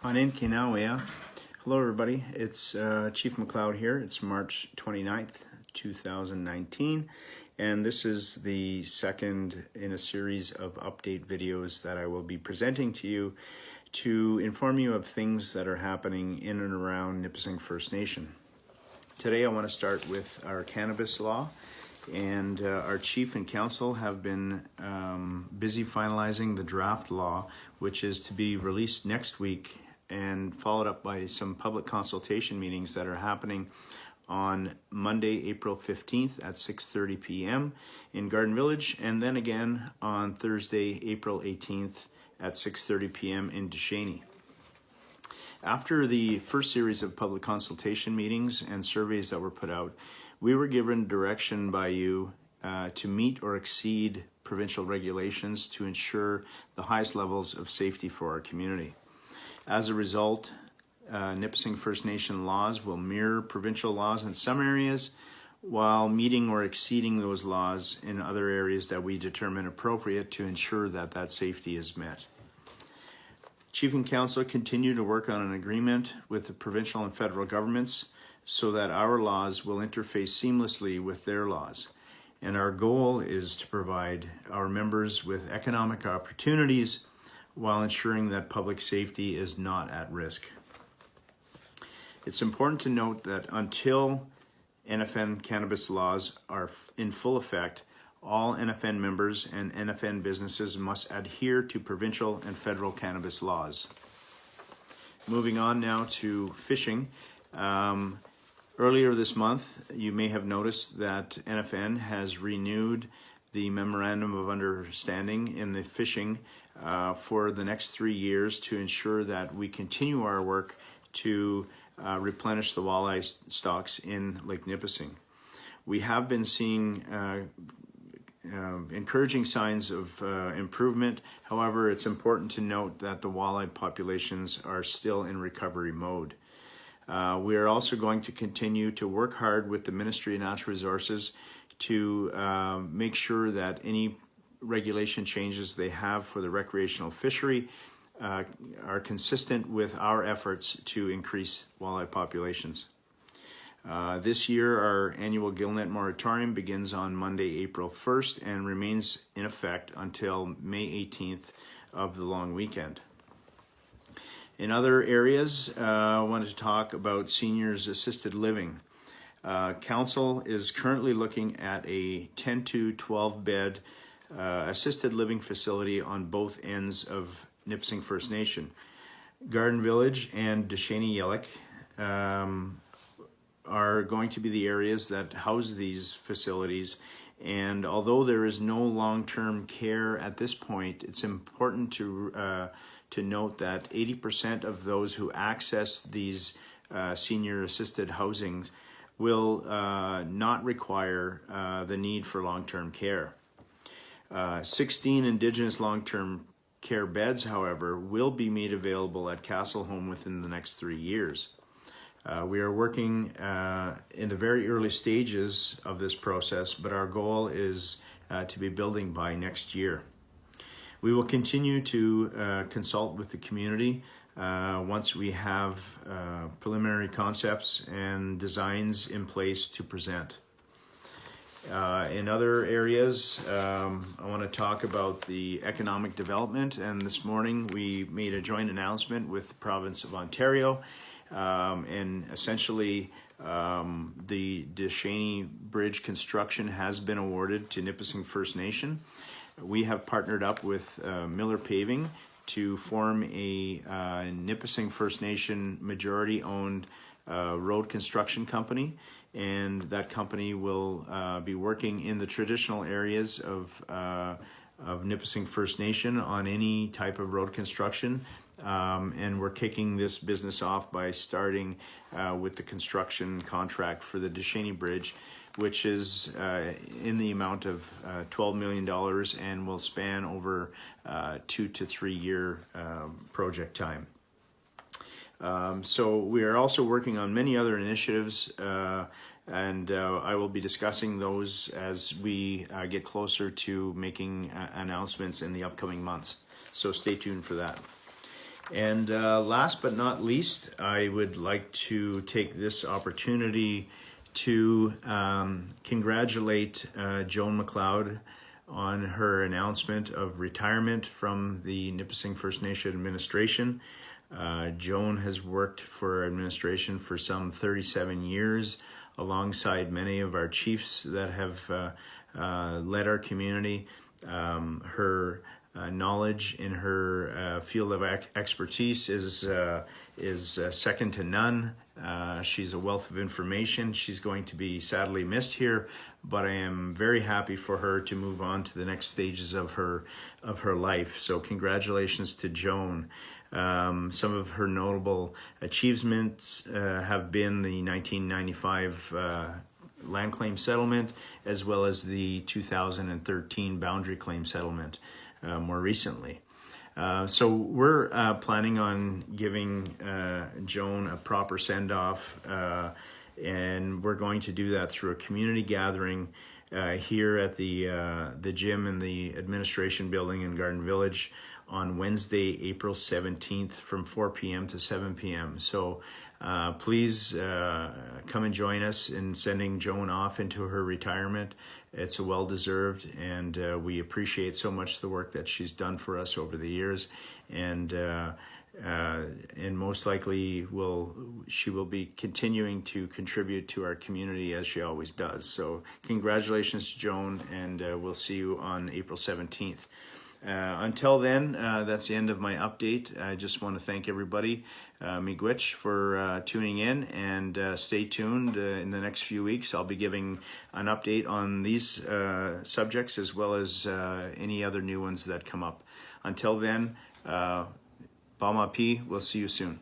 Hello everybody, it's Chief McLeod here. It's March 29th, 2019, and this is the second in a series of update videos that I will be presenting to you to inform you of things that are happening in and around Nipissing First Nation. Today I want to start with our Cannabis Law, and our Chief and Council have been busy finalizing the draft law, which is to be released next week and followed up by some public consultation meetings that are happening on Monday, April 15th at 6:30 p.m. in Garden Village, and then again on Thursday, April 18th at 6:30 p.m. in Duchesne. After the first series of public consultation meetings and surveys that were put out, we were given direction by you to meet or exceed provincial regulations to ensure the highest levels of safety for our community. As a result, Nipissing First Nation laws will mirror provincial laws in some areas, while meeting or exceeding those laws in other areas that we determine appropriate to ensure that that safety is met. Chief and Council continue to work on an agreement with the provincial and federal governments so that our laws will interface seamlessly with their laws. And our goal is to provide our members with economic opportunities while ensuring that public safety is not at risk. It's important to note that until NFN cannabis laws are in full effect, all NFN members and NFN businesses must adhere to provincial and federal cannabis laws. Moving on now to fishing. Earlier this month, you may have noticed that NFN has renewed the Memorandum of Understanding in the fishing for the next 3 years to ensure that we continue our work to replenish the walleye stocks in Lake Nipissing. We have been seeing encouraging signs of improvement. However, it's important to note that the walleye populations are still in recovery mode. We are also going to continue to work hard with the Ministry of Natural Resources to make sure that any regulation changes they have for the recreational fishery are consistent with our efforts to increase walleye populations. This year, our annual gillnet moratorium begins on Monday, April 1st and remains in effect until May 18th of the long weekend. In other areas, I wanted to talk about seniors assisted living. Council is currently looking at a 10 to 12 bed assisted living facility on both ends of Nipissing First Nation. Garden Village and Duchesne Yellick are going to be the areas that house these facilities, and although there is no long-term care at this point, it's important to note that 80% of those who access these senior assisted housings will not require the need for long-term care. 16 Indigenous long-term care beds, however, will be made available at Castle Home within the next 3 years. We are working in the very early stages of this process, but our goal is to be building by next year. We will continue to consult with the community once we have preliminary concepts and designs in place to present. In other areas, I want to talk about the economic development, and this morning we made a joint announcement with the province of Ontario, and essentially the Duchesne Bridge construction has been awarded to Nipissing First Nation. We have partnered up with Miller Paving to form a Nipissing First Nation majority-owned road construction company, and that company will be working in the traditional areas of Nipissing First Nation on any type of road construction. And we're kicking this business off by starting with the construction contract for the Duchesne Bridge, which is in the amount of $12 million and will span over 2 to 3 year project time. So we are also working on many other initiatives, and I will be discussing those as we get closer to making announcements in the upcoming months. So stay tuned for that. And last but not least, I would like to take this opportunity to congratulate Joan McLeod on her announcement of retirement from the Nipissing First Nation administration. Joan has worked for administration for some 37 years alongside many of our chiefs that have led our community. Her knowledge in her field of expertise is second to none. She's a wealth of information. She's going to be sadly missed here, but I am very happy for her to move on to the next stages of her life. So congratulations to Joan. Some of her notable achievements have been the 1995 land claim settlement, as well as the 2013 boundary claim settlement more recently. So we're planning on giving Joan a proper send-off, and we're going to do that through a community gathering here at the gym in the administration building in Garden Village on Wednesday, April 17th from 4 p.m. to 7 p.m. So please come and join us in sending Joan off into her retirement. It's a well-deserved, and we appreciate so much the work that she's done for us over the years, and most likely she will be continuing to contribute to our community as she always does. So congratulations to Joan, and we'll see you on April 17th. Until then, that's the end of my update. I just want to thank everybody, miigwech, for tuning in, and stay tuned. In the next few weeks, I'll be giving an update on these subjects as well as any other new ones that come up. Until then, Bamapi, we'll see you soon.